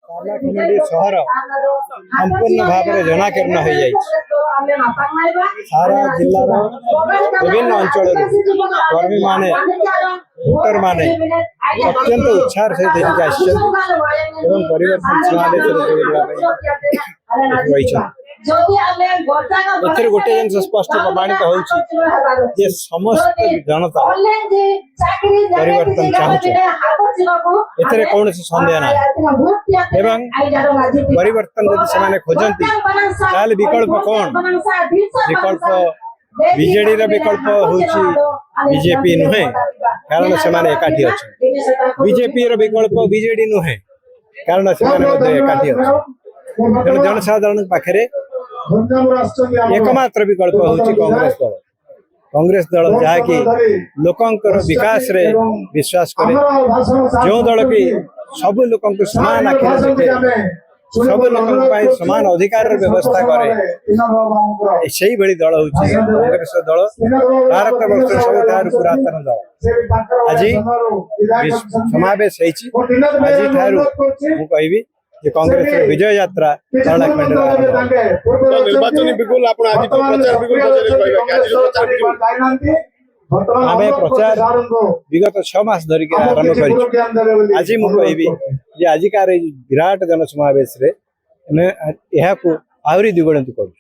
पार्लाखंडी सहर संपूर्ण भाव में जनाकीर्ण हो जाए सारा जिलार विभिन्न अंचल कर्मी माने भोटर माने अत्यंत उत्साह सहित परिवर्तन गोटे जिन स्पष्ट प्रमाणित हो समस्त जनता परिवर्तन चाहूँ कौन सन्देह ना एवं परिवर्तन जब से खोजती विकल्प कौन विकल्प बीजेडी विकल्प हूँ बीजेपी नुहे कारण से एकाठी अच्छा बीजेपी विकल्प बीजेडी नुहे कारण से एकाठी अच्छा तेणु जनसाधारण पाखे एकमात्र विकल्प हूँ कांग्रेस दल जहाँकि लोकंकर विकास रे विश्वास करे जो दल की सब लोक समान आखिर सब लोक समान अधिकार व्यवस्था करे से भली दल हूँ कांग्रेस दल भारत वर्ष सब पुरातन दल आज समावेश आज कहि कांग्रेस विजय यात्रा निर्वाचन बिगुल आम प्रचार विगत 6 मास धरिक आरंभ कर आज मुझे आजिकार विराट जनसमावेश आहरी द्विगुणित करूँ।